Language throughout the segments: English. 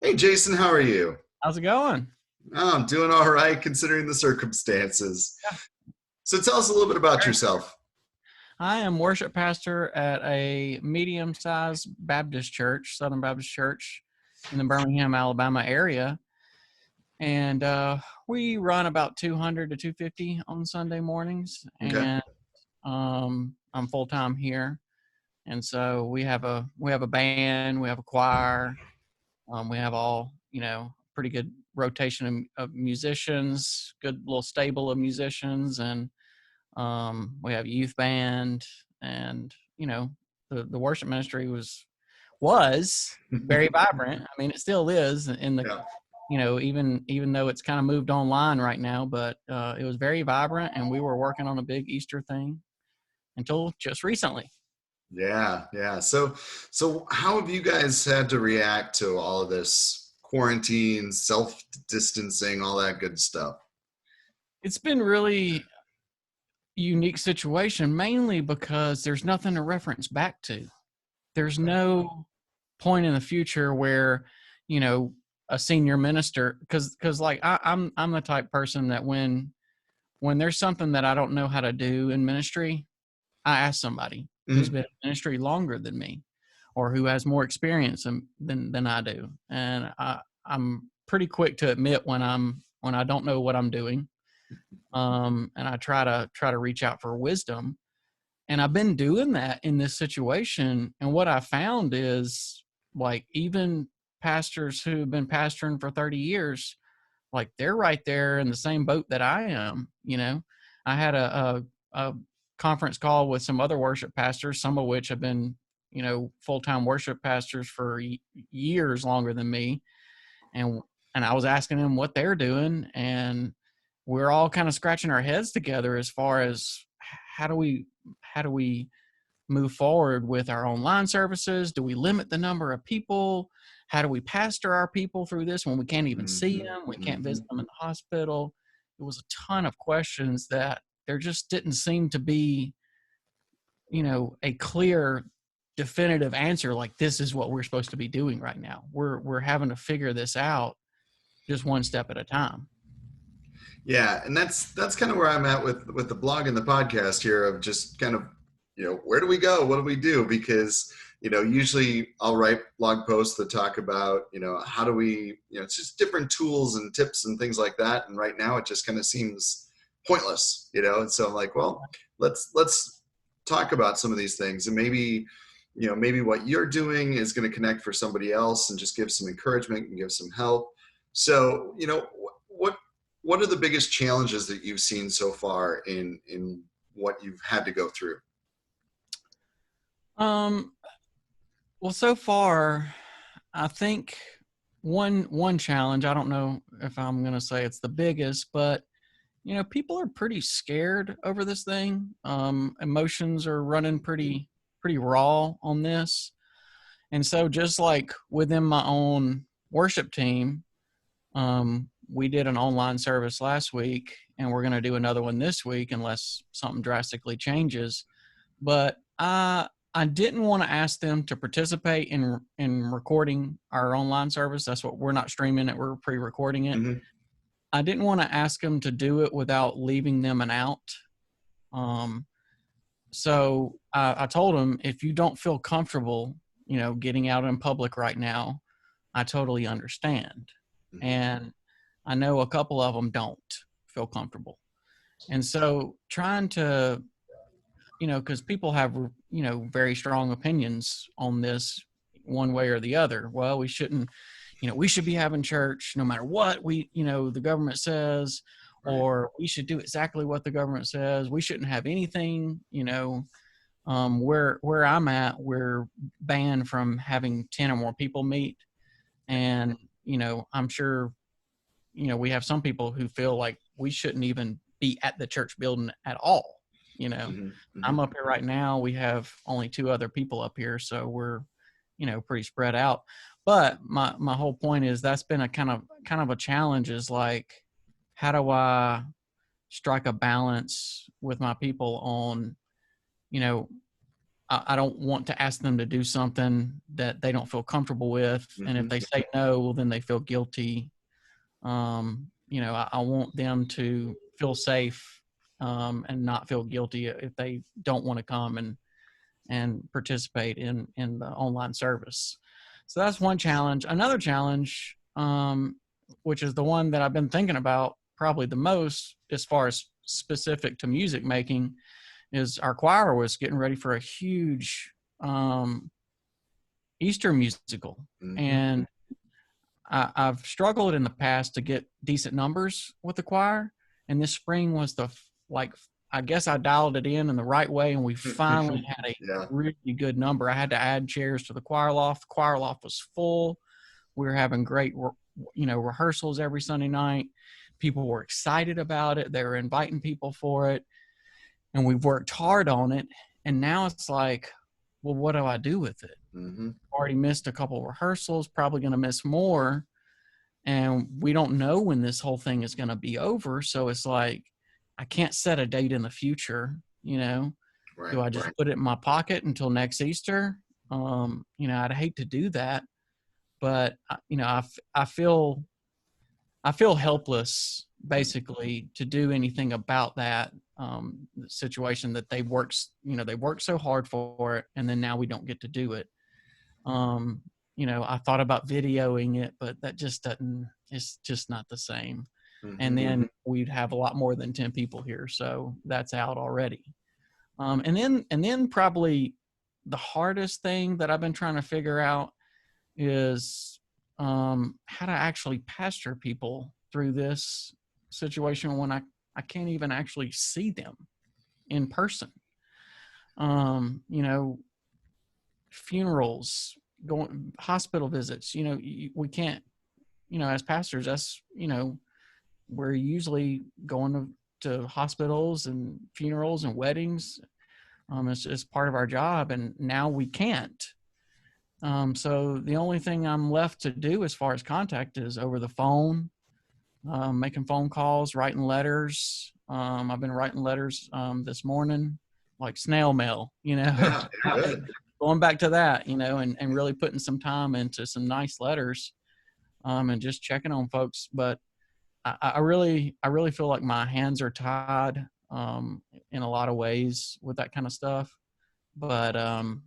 Hey Jason, how are you? How's it going? Oh, I'm doing all right considering the circumstances. Yeah. So tell us a little bit about yourself. I am worship pastor at a medium-sized Baptist church, Southern Baptist Church in the Birmingham, Alabama area. And we run about 200 to 250 on Sunday mornings. Okay. And I'm full-time here. And so we have a band, we have a choir, we have all, pretty good rotation of musicians, good little stable of musicians, and we have youth band, and the worship ministry was very vibrant. I mean, it still is in the Yeah. even though it's kind of moved online right now, but it was very vibrant, and we were working on a big Easter thing until just recently. Yeah. So how have you guys had to react to all of this quarantine, self-distancing, all that good stuff? It's been really unique situation, mainly because there's nothing to reference back to. There's no point in the future where you know a senior minister, because like I'm the type person that when there's something that I don't know how to do in ministry, I ask somebody who's Mhm. been in ministry longer than me or who has more experience than I do, and I'm pretty quick to admit when I don't know what I'm doing, and I try to reach out for wisdom. And I've been doing that in this situation. And what I found is, like, even pastors who've been pastoring for 30 years, like, they're right there in the same boat that I am. I had a conference call with some other worship pastors, some of which have been, full-time worship pastors for years longer than me. And, and I was asking them what they're doing. And we're all kind of scratching our heads together as far as how do we, how do we move forward with our online services? Do we limit the number of people? How do we pastor our people through this when we can't even see Mhm. them? We can't visit Mhm. them in the hospital. It was a ton of questions that there just didn't seem to be, a clear, definitive answer. Like, this is what we're supposed to be doing right now. We're having to figure this out just one step at a time. Yeah, and that's kind of where I'm at with the blog and the podcast here of just kind of, where do we go? What do we do? Because, usually I'll write blog posts that talk about, how do we, it's just different tools and tips and things like that. And right now it just kind of seems pointless, And so I'm like, well, let's talk about some of these things and maybe what you're doing is going to connect for somebody else and just give some encouragement and give some help. So, what what are the biggest challenges that you've seen so far in what you've had to go through? Um, well, so far, I think one challenge, I don't know if I'm going to say it's the biggest, but people are pretty scared over this thing. Emotions are running pretty raw on this. And so just like within my own worship team, we did an online service last week, and we're going to do another one this week unless something drastically changes. But I didn't want to ask them to participate in recording our online service. That's what we're not streaming it; we're pre-recording it. Mm-hmm. I didn't want to ask them to do it without leaving them an out. Um, so I told them, if you don't feel comfortable, getting out in public right now, I totally understand. Mm-hmm. And I know a couple of them don't feel comfortable. And so trying to, because people have, very strong opinions on this one way or the other. Well, we shouldn't, we should be having church no matter what the government says, Right. or we should do exactly what the government says. We shouldn't have anything, where I'm at, we're banned from having 10 or more people meet. And, I'm sure, we have some people who feel like we shouldn't even be at the church building at all. Mm-hmm. Mm-hmm. I'm up here right now. We have only two other people up here, so we're, pretty spread out. But my whole point is that's been a kind of a challenge, is like, how do I strike a balance with my people on, you know, I don't want to ask them to do something that they don't feel comfortable with. And if Mm-hmm. they say no, well, then they feel guilty. I want them to feel safe, and not feel guilty if they don't want to come and participate in the online service. So that's one challenge. Another challenge, which is the one that I've been thinking about probably the most as far as specific to music making, is our choir was getting ready for a huge Easter musical. Mm-hmm. And I've struggled in the past to get decent numbers with the choir. And this spring was I guess I dialed it in the right way. And we finally had a Yeah. really good number. I had to add chairs to the choir loft. The choir loft was full. We were having great, rehearsals every Sunday night. People were excited about it. They were inviting people for it. And we've worked hard on it. And now it's like, well, what do I do with it? Mm-hmm. Already missed a couple rehearsals, probably going to miss more. And we don't know when this whole thing is going to be over. So it's like, I can't set a date in the future. Right. Do I just put it in my pocket until next Easter? I'd hate to do that, but I feel helpless basically to do anything about that situation that they worked so hard for it, and then now we don't get to do it. I thought about videoing it, but that just doesn't, it's just not the same. Mm-hmm. And then we'd have a lot more than 10 people here. So that's out already. And then probably the hardest thing that I've been trying to figure out is how to actually pastor people through this situation when I can't even actually see them in person. Funerals, going hospital visits, we can't, as pastors, that's, we're usually going to hospitals and funerals and weddings. It's part of our job, and now we can't. So the only thing I'm left to do as far as contact is over the phone, making phone calls, writing letters. I've been writing letters this morning, like snail mail, Yeah. Good. going back to that, and really putting some time into some nice letters, and just checking on folks. But I really feel like my hands are tied in a lot of ways with that kind of stuff. But our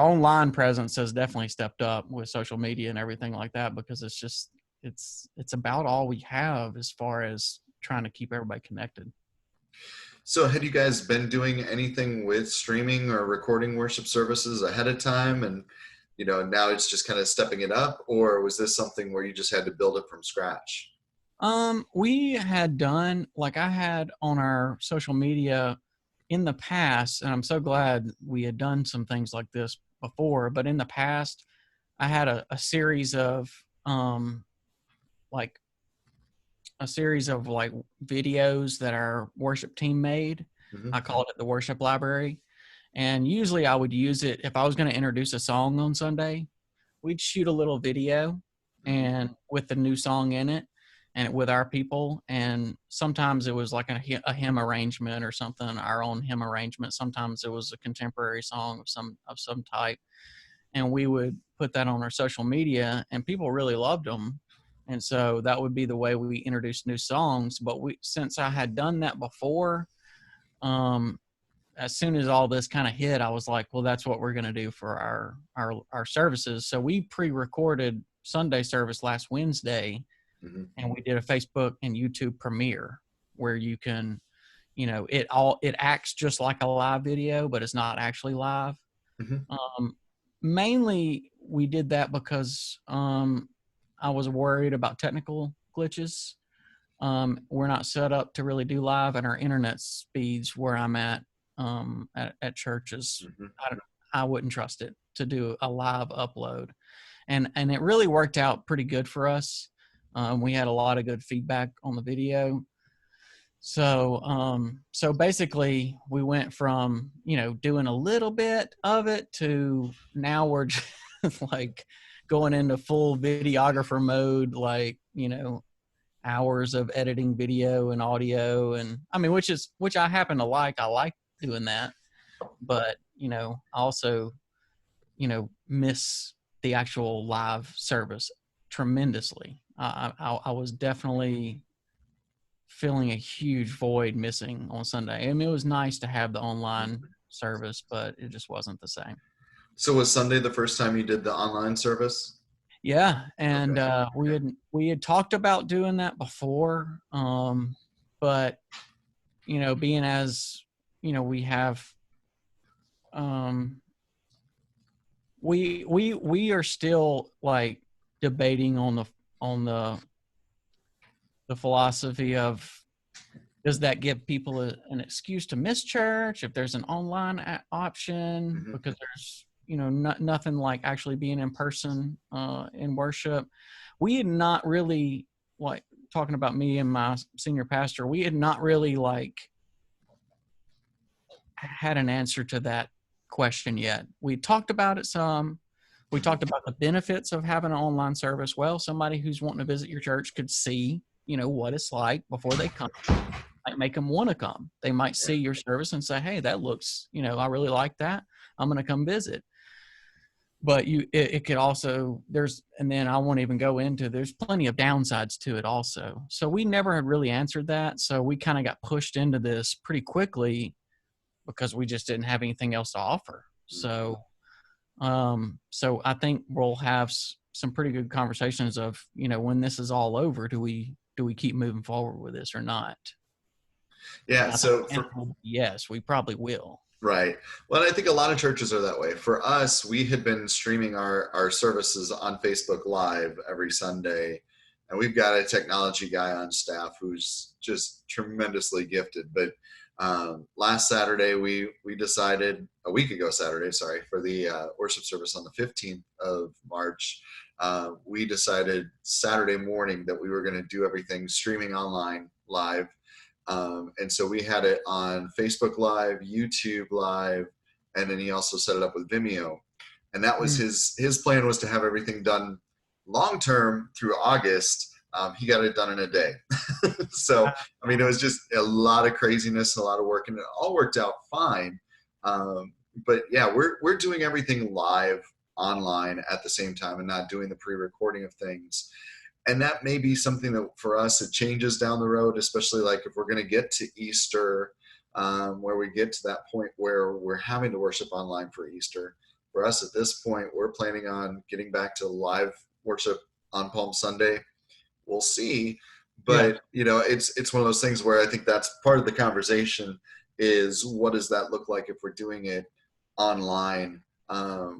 online presence has definitely stepped up with social media and everything like that, because it's about all we have as far as trying to keep everybody connected. So had you guys been doing anything with streaming or recording worship services ahead of time, and now it's just kind of stepping it up, or was this something where you just had to build it from scratch? We had done, like, I had on our social media in the past, and I'm so glad we had done some things like this before, but in the past I had a series of like videos that our worship team made. Mm-hmm. I called it the worship library. And usually I would use it if I was going to introduce a song on Sunday. We'd shoot a little video and with the new song in it and with our people. And sometimes it was like a hymn arrangement or something, our own hymn arrangement. Sometimes it was a contemporary song of some type. And we would put that on our social media, and people really loved them. And so that would be the way we introduced new songs. But since I had done that before, as soon as all this kind of hit, I was like, well, that's what we're going to do for our services. So we pre-recorded Sunday service last Wednesday, Mm-hmm. and we did a Facebook and YouTube premiere where you can, it acts just like a live video, but it's not actually live. Mm-hmm. Mainly we did that because I was worried about technical glitches. We're not set up to really do live, and our internet speeds where I'm at churches, Mm-hmm. I wouldn't trust it to do a live upload. And it really worked out pretty good for us. We had a lot of good feedback on the video. So basically we went from, doing a little bit of it to now we're just like going into full videographer mode, like, hours of editing video and audio. And I mean, which I happen to like. I like doing that. but I also miss the actual live service tremendously. I was definitely feeling a huge void missing on Sunday. I mean, it was nice to have the online service, but it just wasn't the same. So was Sunday the first time you did the online service? Yeah, Okay. and Okay. we had talked about doing that before, but being as we have, um, we are still like debating on the philosophy of, does that give people an excuse to miss church if there's an online option, Hmm. because there's nothing like actually being in person in worship. We had not really, like, talking about me and my senior pastor, we had not really like had an answer to that question yet. We talked about it some. We talked about the benefits of having an online service. Well, somebody who's wanting to visit your church could see what it's like before they come. Might make them want to come. They might Yeah. see your service and say, hey, that looks, I really like that, I'm going to come visit. But it could also, and then I won't even go into, there's plenty of downsides to it also. So we never had really answered that. So we kind of got pushed into this pretty quickly because we just didn't have anything else to offer. Mhm. So I think we'll have some pretty good conversations of, when this is all over, do we keep moving forward with this or not? Yeah. And I think So the answer will be yes, we probably will. right. Well, I think a lot of churches are that way. For us, we had been streaming our services on Facebook Live every Sunday, and we've got a technology guy on staff who's just tremendously gifted. But last Saturday, we decided, a week ago Saturday, sorry, for the worship service on the 15th of March. We decided Saturday morning that we were going to do everything streaming online live, and so we had it on Facebook Live, YouTube Live, and then he also set it up with Vimeo. And that was Mm. his plan, was to have everything done long term through August. He got it done in a day. So I mean, it was just a lot of craziness and a lot of work, and it all worked out fine. But yeah, we're doing everything live online at the same time and not doing the pre-recording of things. And that may be something that for us it changes down the road, especially like if we're going to get to Easter, where we get to that point where we're having to worship online for Easter. For us at this point, we're planning on getting back to live worship on Palm Sunday. We'll see, Yeah. but it's one of those things where I think that's part of the conversation, is what does that look like if we're doing it online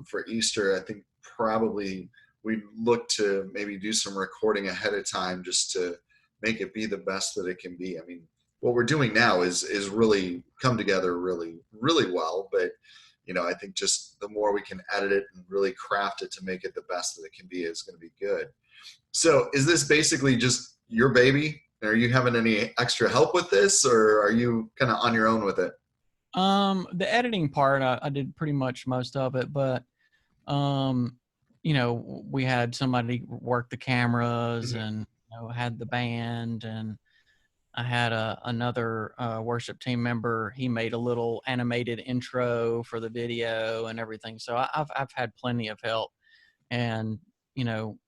for Easter. I think probably we look to maybe do some recording ahead of time just to make it be the best that it can be. I mean, what we're doing now is really come together really, really well, but I think just the more we can edit it and really craft it to make it the best that it can be is going to be good. So is this basically just your baby? Are you having any extra help with this, or are you kind of on your own with it? The editing part, I did pretty much most of it, but um, we had somebody work the cameras, Mhm. and had the band, and I had another worship team member. He made a little animated intro for the video and everything. So I've had plenty of help, and you know,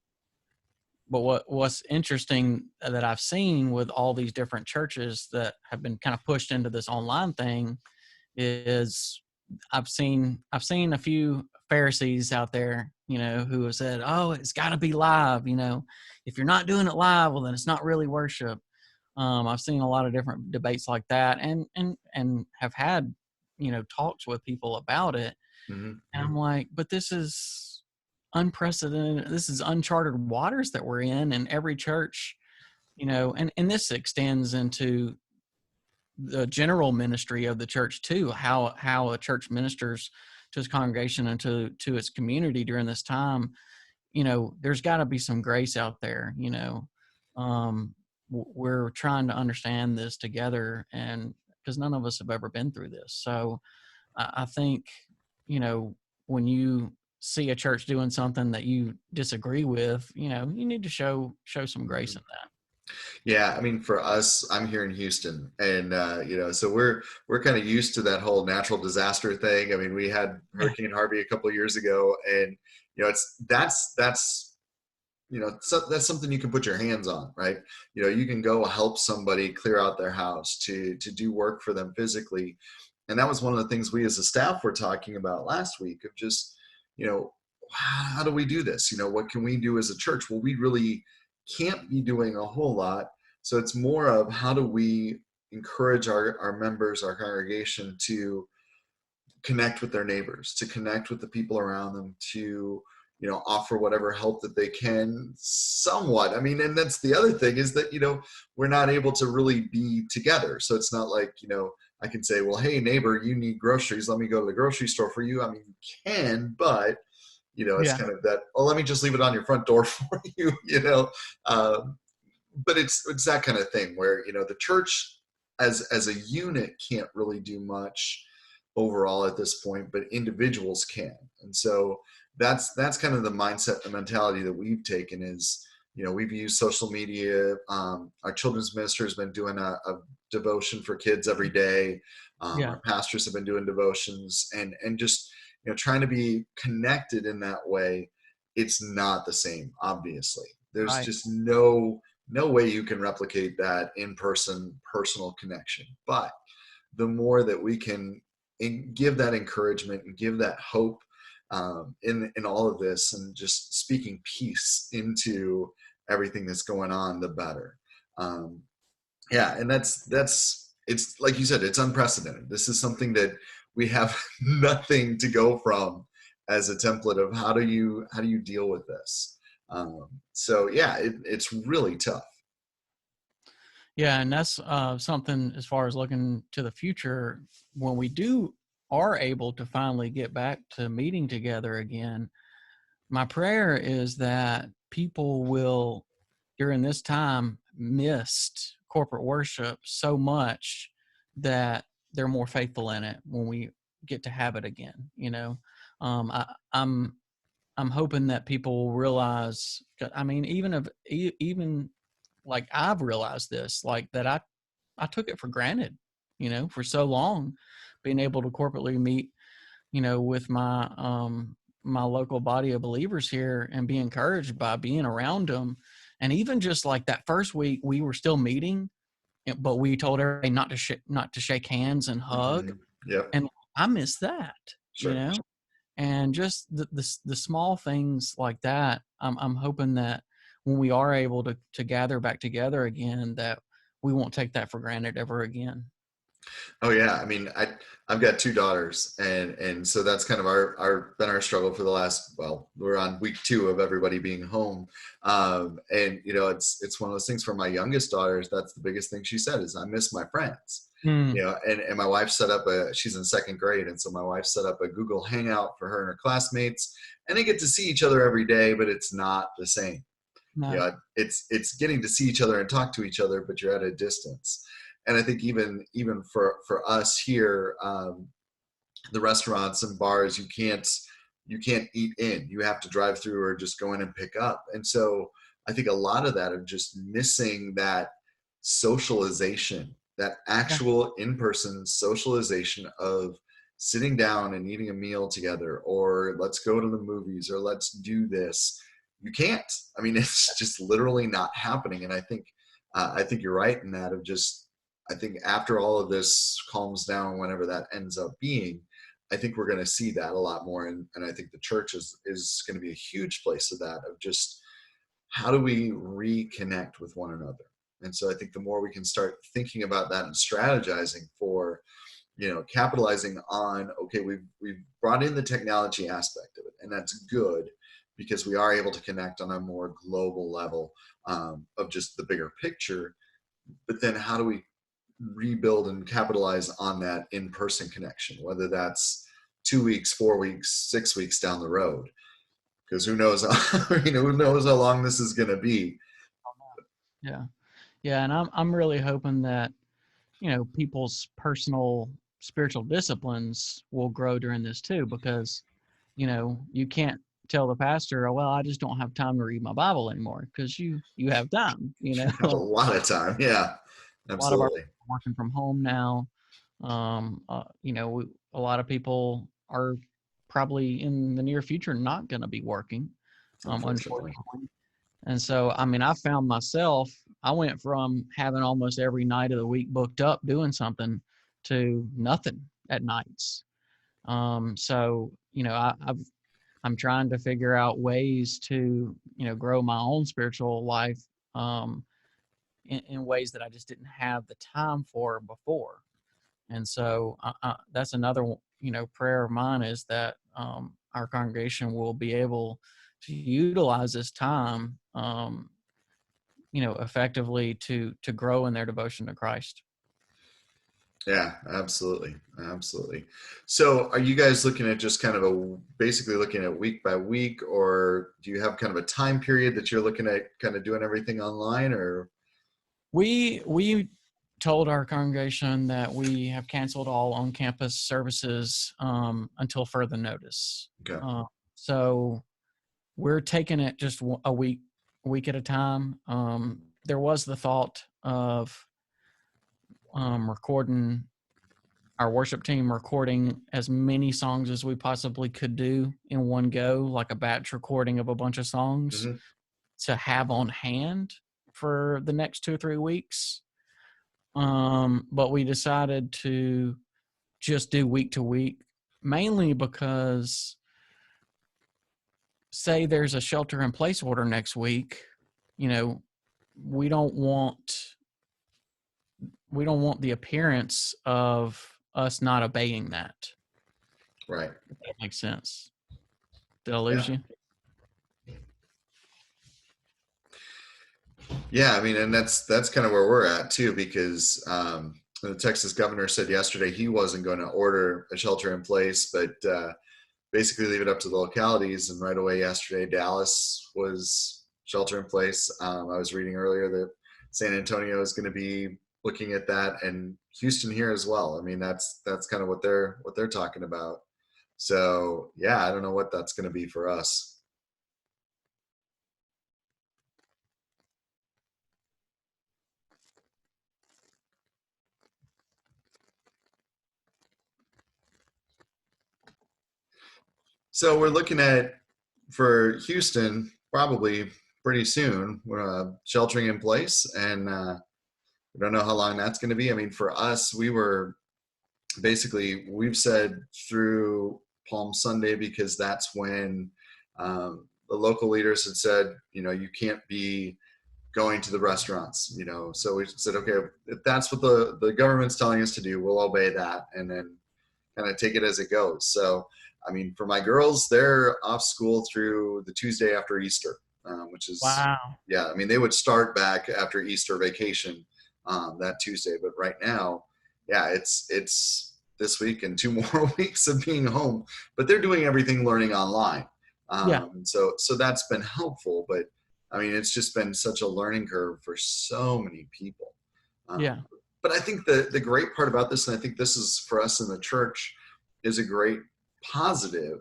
but what's interesting that I've seen with all these different churches that have been kind of pushed into this online thing is, I've seen a few Pharisees out there, who have said, "Oh, it's got to be live." If you're not doing it live, well, then it's not really worship. I've seen a lot of different debates like that, and have had talks with people about it. Mhm. And I'm like, but this is unprecedented. This is uncharted waters that we're in, and every church, and this extends into the general ministry of the church too, how a church ministers to its congregation and to its community during this time. There's got to be some grace out there. um we're trying to understand this together, and because none of us have ever been through this. So I think, when you see a church doing something that you disagree with, you need to show some grace Mhm. in that. Yeah, I mean, for us, I'm here in Houston, and so we're kind of used to that whole natural disaster thing. I mean, we had Yeah. Hurricane Harvey a couple of years ago, and it's that's that's something you can put your hands on, right? You can go help somebody clear out their house to do work for them physically, and that was one of the things we as a staff were talking about last week of just, you know, how do we do this? What can we do as a church? Well, we really can't be doing a whole lot. So it's more of how do we encourage our members, our congregation to connect with their neighbors, to connect with the people around them, to offer whatever help that they can somewhat. I mean, and that's the other thing is that we're not able to really be together. So it's not like I can say, well, hey neighbor, you need groceries, let me go to the grocery store for you. I mean, you can, but it's Yeah. kind of that, oh, let me just leave it on your front door for you. um, but it's that kind of thing where the church as a unit can't really do much overall at this point, but individuals can. And so that's kind of the mindset, the mentality that we've taken is, we've used social media. Our children's minister has been doing a devotion for kids every day. Yeah. Our pastors have been doing devotions, and just trying to be connected in that way. It's not the same, obviously. There's Right. just no way you can replicate that in-person personal connection. But the more that we can give that encouragement and give that hope, in all of this, and just speaking peace into everything that's going on, the better. Um, yeah, and that's it's like you said, it's unprecedented. This is something that we have nothing to go from as a template of how do you deal with this. So yeah, it's really tough. Yeah, and that's something as far as looking to the future when we do are able to finally get back to meeting together again. My prayer is that people will, during this time, missed corporate worship so much that they're more faithful in it when we get to have it again. I'm hoping that people will realize. I mean, even like I've realized this, like that I took it for granted, for so long, being able to corporately meet, with my local body of believers here and be encouraged by being around them. And even just like that first week, we were still meeting, but we told everybody not to shake hands and hug. Hmm. Yep. And I miss that, you Sure. know. And just the small things like that. I'm hoping that when we are able to gather back together again, that we won't take that for granted ever again. Oh yeah, I mean, I've got two daughters, and so that's kind of our been our struggle for the last, well, we're on week 2 of everybody being home. And it's one of those things for my youngest daughters. That's the biggest thing she said is, I miss my friends. Mm, And my wife set up she's in 2nd grade, and so my wife set up a Google Hangout for her and her classmates, and they get to see each other every day, but it's not the same. no, It's getting to see each other and talk to each other, but you're at a distance. And I think even for us here, the restaurants and bars, you can't eat in, you have to drive through or just go in and pick up. And so I think a lot of that of just missing that socialization, that yeah, actual in-person socialization of sitting down and eating a meal together, or let's go to the movies, or let's do this. You can't. I mean, it's just literally not happening. And I think you're right in that of just, I think after all of this calms down, whenever that ends up being, I think we're going to see that a lot more. And I think the church is going to be a huge place of that, of just how do we reconnect with one another. And so I think the more we can start thinking about that and strategizing for, capitalizing on, okay, we've brought in the technology aspect of it, and that's good because we are able to connect on a more global level, of just the bigger picture. But then how do we rebuild and capitalize on that in-person connection, whether that's 2 weeks, 4 weeks, 6 weeks down the road? Because who knows, who knows how long this is going to be. yeah, yeah. And I'm really hoping that people's personal spiritual disciplines will grow during this too, because you can't tell the pastor, "Oh, well, I just don't have time to read my Bible anymore," because you have time, You have a lot of time. Yeah, A lot of our absolutely. people are working from home now. A lot of people are probably in the near future not going to be working, Unfortunately. unfortunately. And so, I mean, I found myself, I went from having almost every night of the week booked up doing something to nothing at nights. So, I'm trying to figure out ways to, grow my own spiritual life um, in ways that I just didn't have the time for before. And so that's another, prayer of mine is that our congregation will be able to utilize this time, effectively to grow in their devotion to Christ. Yeah, absolutely. Absolutely. So are you guys looking at just kind of basically looking at week by week, or do you have kind of a time period that you're looking at kind of doing everything online, or? We told our congregation that we have canceled all on-campus services until further notice. Okay. Uh, so we're taking it just a week at a time. There was the thought of recording our worship team recording as many songs as we possibly could do in one go, like a batch recording of a bunch of songs Hmm. to have on hand for the next 2 or 3 weeks. But we decided to just do week to week, mainly because say there's a shelter in place order next week, you know, we don't want the appearance of us not obeying that. Right. If that makes sense. Did I lose Yeah. you? Yeah. I mean, and that's kind of where we're at too, because the Texas governor said yesterday he wasn't going to order a shelter in place, but basically leave it up to the localities. And right away yesterday, Dallas was shelter in place. I was reading earlier that San Antonio is going to be looking at that, and Houston here as well. I mean, that's kind of what they're talking about. So yeah, I don't know what that's going to be for us. So we're looking at for Houston probably pretty soon. We're sheltering in place, and we don't know how long that's going to be. I mean, for us, we've said through Palm Sunday, because that's when the local leaders had said, you can't be going to the restaurants, So we said, okay, if that's what the government's telling us to do, we'll obey that, and then kind of take it as it goes. So, I mean, for my girls, they're off school through the Tuesday after Easter, which is, Wow. yeah, I mean, they would start back after Easter vacation that Tuesday, but right now, yeah, it's this week and 2 more weeks of being home, but they're doing everything learning online. Yeah. So that's been helpful, but I mean, it's just been such a learning curve for so many people. Um, Yeah. but I think the great part about this, and I think this is for us in the church, is a great positive,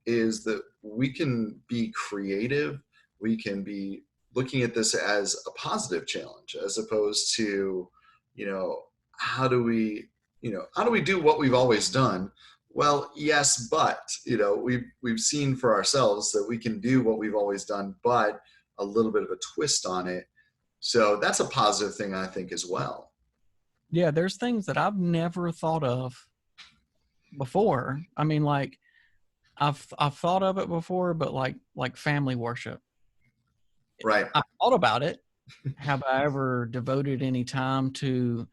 is that we can be creative. We can be looking at this as a positive challenge, as opposed to, you know, how do we, how do we do what we've always done? Well, yes, but we've seen for ourselves that we can do what we've always done, but a little bit of a twist on it. So that's a positive thing, I think, as well. Yeah. There's things that I've never thought of before. I mean, like I've thought of it before, but like family worship. Right. I thought about it. Have I ever devoted any time to,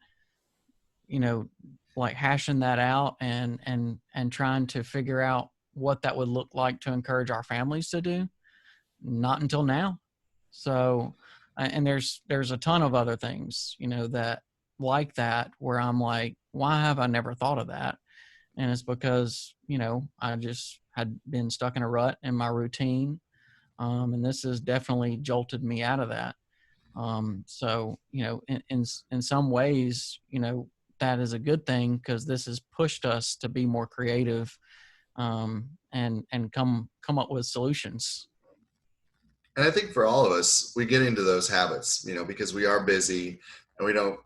you know, like hashing that out and trying to figure out what that would look like to encourage our families to do? Not until now. So, and there's a ton of other things, that like that where I'm like, why have I never thought of that? And it's because, I just had been stuck in a rut in my routine. And this has definitely jolted me out of that. So, in some ways, that is a good thing because this has pushed us to be more creative and come up with solutions. And I think for all of us, we get into those habits, because we are busy and we don't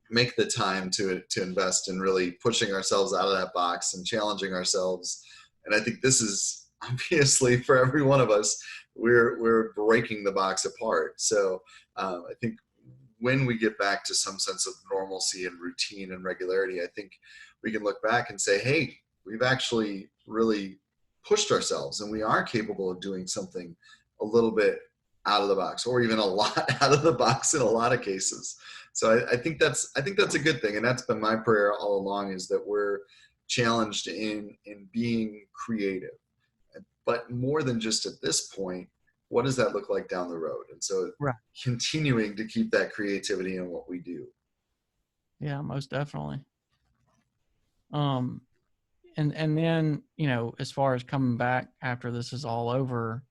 make the time to invest in really pushing ourselves out of that box and challenging ourselves. And I think this is obviously for every one of us, we're breaking the box apart. So I think when we get back to some sense of normalcy and routine and regularity, I think we can look back and say, hey, we've actually really pushed ourselves and we are capable of doing something a little bit out of the box, or even a lot out of the box in a lot of cases. So I think that's a good thing. And that's been my prayer all along, is that we're challenged in being creative. But more than just at this point, what does that look like down the road? And so Right. continuing to keep that creativity in what we do. Yeah, most definitely. And then, as far as coming back after this is all over,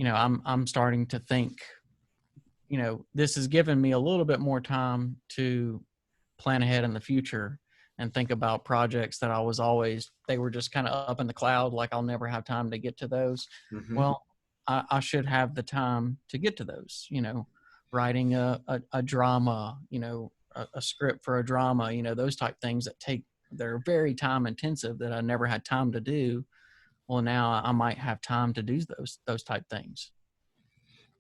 I'm starting to think, this has given me a little bit more time to plan ahead in the future and think about projects that they were just kind of up in the cloud, like I'll never have time to get to those. Mm-hmm. Well, I should have the time to get to those, writing a drama, a script for a drama, those type things they're very time intensive that I never had time to do. Well, now I might have time to do those type things.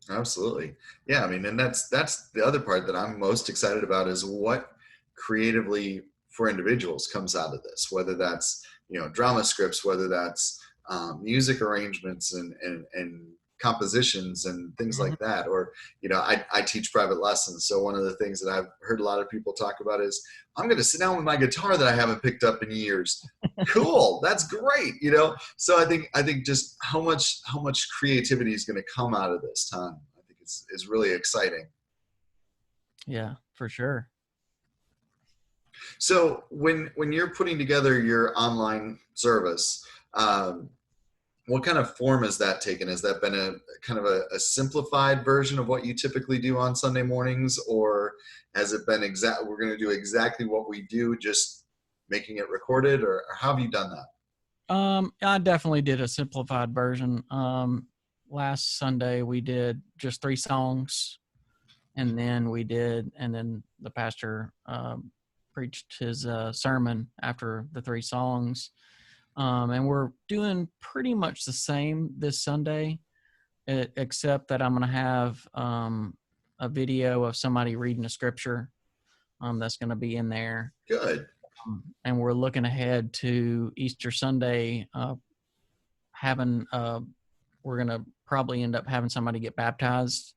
Absolutely. Yeah. I mean, and that's the other part that I'm most excited about, is what creatively for individuals comes out of this, whether that's, drama scripts, whether that's music arrangements and compositions and things Mhm. like that. Or, I teach private lessons. So one of the things that I've heard a lot of people talk about is, I'm going to sit down with my guitar that I haven't picked up in years. Cool. That's great. So I think just how much creativity is going to come out of this time, I think is really exciting. Yeah, for sure. So when you're putting together your online service, um, what kind of form has that taken? Has that been a kind of a simplified version of what you typically do on Sunday mornings, or has it been we're going to do exactly what we do, just making it recorded, or how have you done that? I definitely did a simplified version. Last Sunday we did just 3 songs, and then the pastor preached his sermon after the 3 songs. And we're doing pretty much the same this Sunday, except that I'm going to have a video of somebody reading a scripture that's going to be in there. Good. And we're looking ahead to Easter Sunday, having we're going to probably end up having somebody get baptized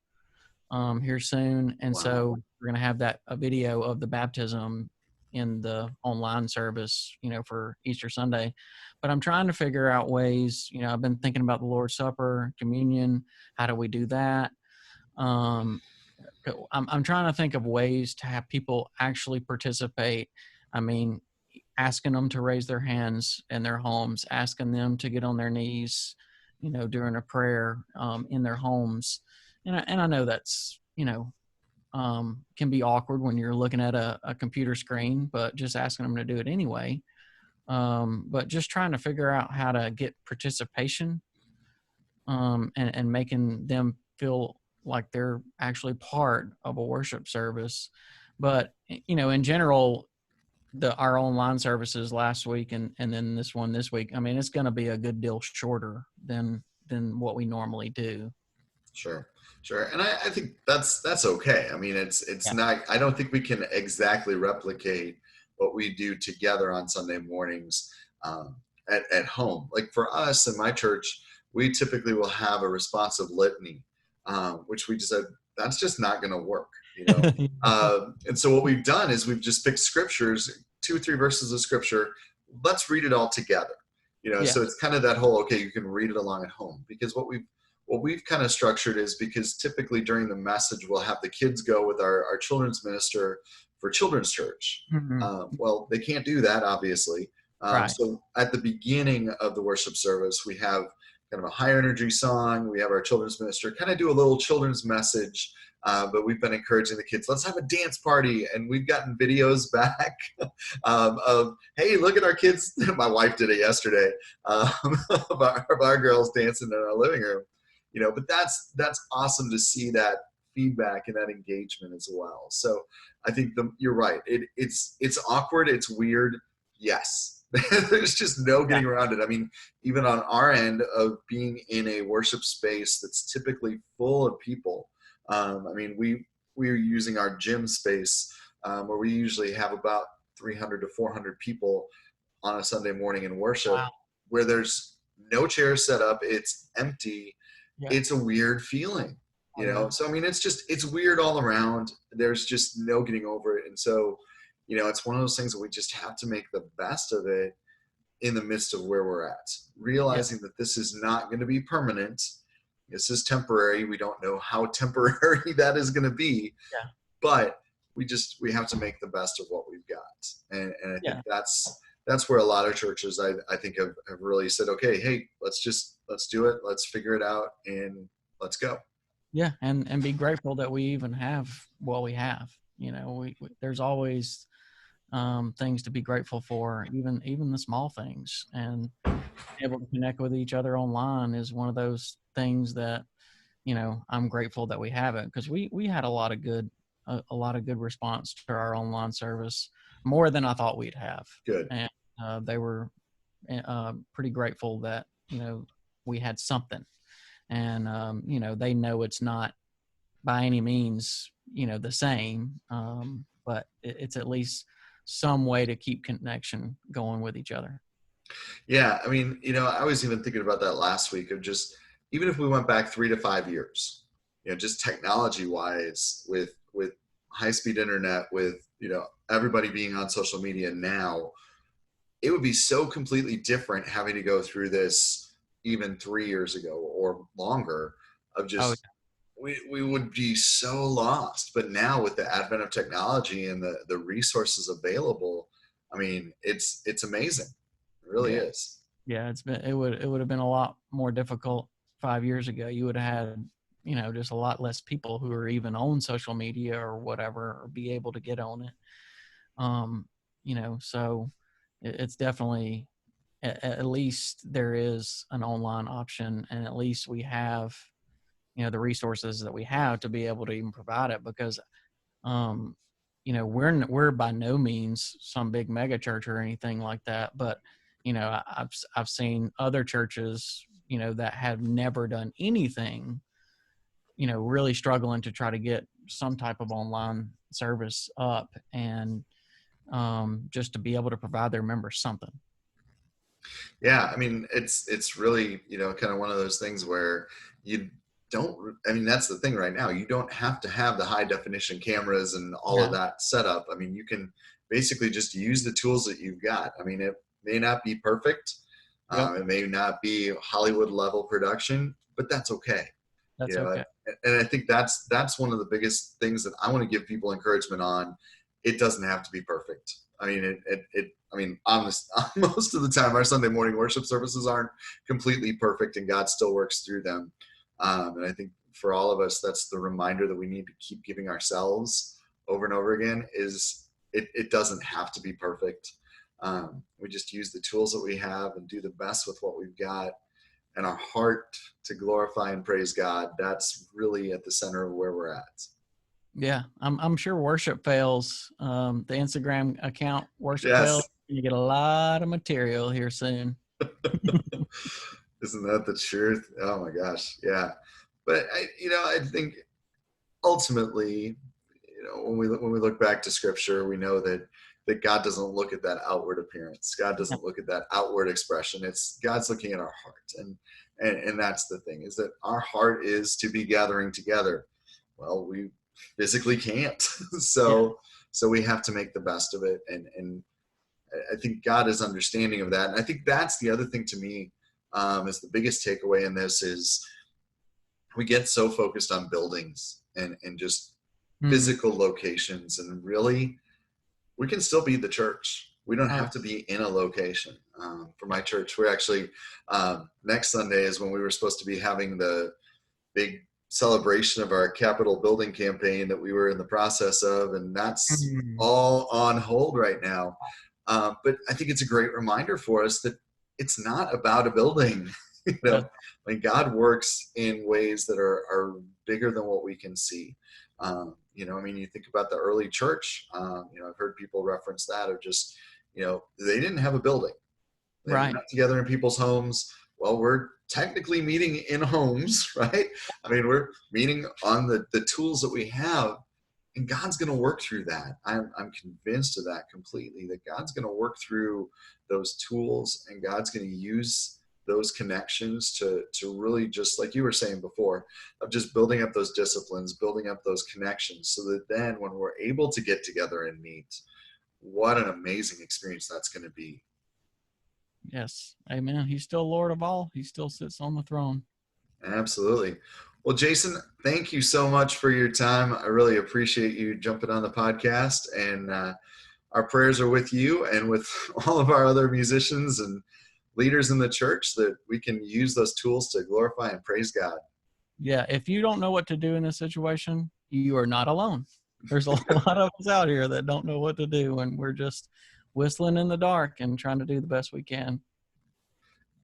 here soon. And Wow. so we're going to have a video of the baptism in the online service, for Easter Sunday. But I'm trying to figure out ways, I've been thinking about the Lord's Supper, communion. How do we do that? I'm trying to think of ways to have people actually participate. I mean, asking them to raise their hands in their homes, asking them to get on their knees, during a prayer in their homes. And I know that's, can be awkward when you're looking at a computer screen, but just asking them to do it anyway. But just trying to figure out how to get participation and making them feel like they're actually part of a worship service. But, in general, our online services last week and then this one this week, I mean, it's going to be a good deal shorter than what we normally do. Sure. And I think that's okay. I mean, it's Yeah. not, I don't think we can exactly replicate what we do together on Sunday mornings at home. Like for us in my church, we typically will have a responsive litany, which we just said, that's just not going to work, and so what we've done is we've just picked scriptures, 2 or 3 verses of scripture. Let's read it all together. Yeah. So it's kind of that whole, okay, you can read it along at home, because what we've kind of structured is, because typically during the message, we'll have the kids go with our children's minister for children's church. Mm-hmm. Well, they can't do that, obviously. Right. So at the beginning of the worship service, we have kind of a higher energy song. We have our children's minister kind of do a little children's message. But we've been encouraging the kids, let's have a dance party. And we've gotten videos back of, hey, look at our kids. My wife did it yesterday, of our girls dancing in our living room. But that's awesome to see that feedback and that engagement as well. So I think you're right. It's awkward. It's weird. Yes. There's just no getting around it. I mean, even on our end of being in a worship space that's typically full of people, I mean, we're using our gym space where we usually have about 300 to 400 people on a Sunday morning in worship, Wow. where there's no chairs set up. It's empty. Yeah. It's a weird feeling, So, I mean, it's weird all around. There's just no getting over it. And so, it's one of those things that we just have to make the best of it in the midst of where we're at, realizing that this is not going to be permanent. This is temporary. We don't know how temporary that is going to be, but we have to make the best of what we've got. And I think that's where a lot of churches, I think have really said, okay, hey, let's do it. Let's figure it out and let's go. Yeah. And be grateful that we even have what we have. There's always things to be grateful for, even the small things, and able to connect with each other online is one of those things that, I'm grateful that we have it, because we had a lot of good response to our online service, more than I thought we'd have. Good. And they were pretty grateful that, we had something, and, they know it's not by any means, the same, but it's at least some way to keep connection going with each other. Yeah. I mean, I was even thinking about that last week of just, even if we went back 3 to 5 years, just technology wise with high speed internet, with, everybody being on social media now, it would be so completely different having to go through this even 3 years ago or longer of just, we would be so lost. But now with the advent of technology and the resources available, I mean, it's amazing. It really is. Yeah, it would have been a lot more difficult 5 years ago. You would have had, just a lot less people who are even on social media or whatever, or be able to get on it. So it's definitely, at least there is an online option, and at least we have, the resources that we have to be able to even provide it, because, we're by no means some big mega church or anything like that, but, I've seen other churches, that have never done anything, really struggling to try to get some type of online service up, and just to be able to provide their members something. Yeah, I mean, it's really, kind of one of those things where that's the thing right now. You don't have to have the high definition cameras and all of that set up. I mean, you can basically just use the tools that you've got. I mean, it may not be perfect. It may not be Hollywood level production, but that's okay. That's okay. And I think that's one of the biggest things that I want to give people encouragement on. It doesn't have to be perfect. I mean, honest, most of the time, our Sunday morning worship services aren't completely perfect, and God still works through them. And I think for all of us, that's the reminder that we need to keep giving ourselves over and over again, is it doesn't have to be perfect. We just use the tools that we have and do the best with what we've got, and our heart to glorify and praise God. That's really at the center of where we're at. Yeah, I'm sure worship fails. The Instagram account worship fails. You get a lot of material here soon. Isn't that the truth? Oh my gosh, yeah. But I think ultimately, when we look back to Scripture, we know that God doesn't look at that outward appearance. God doesn't look at that outward expression. It's God's looking at our heart, and that's the thing, is that our heart is to be gathering together. Well, we physically can't, so we have to make the best of it, and I think God is understanding of that. And I think that's the other thing to me, is the biggest takeaway in this, is we get so focused on buildings and just physical locations, and really we can still be the church. We don't Oh, have to be in a location. For my church, we're actually next Sunday is when we were supposed to be having the big celebration of our Capitol building campaign that we were in the process of, and that's mm, all on hold right now. But I think it's a great reminder for us that it's not about a building. that, I mean, God works in ways that are bigger than what we can see. I mean, you think about the early church. I've heard people reference that of just, they didn't have a building. They right. met together in people's homes. Well, we're technically meeting in homes, right? I mean, we're meeting on the tools that we have, and God's going to work through that. I'm convinced of that completely, that God's going to work through those tools, and God's going to use those connections to really, just like you were saying before, of just building up those disciplines, building up those connections, so that then when we're able to get together and meet, what an amazing experience that's going to be. Yes. Amen. He's still Lord of all. He still sits on the throne. Absolutely. Well, Jason, thank you so much for your time. I really appreciate you jumping on the podcast, and our prayers are with you and with all of our other musicians and leaders in the church, that we can use those tools to glorify and praise God. Yeah. If you don't know what to do in this situation, you are not alone. There's a lot of us out here that don't know what to do, and we're just whistling in the dark and trying to do the best we can.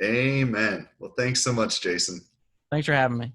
Amen. Well, thanks so much, Jason. Thanks for having me.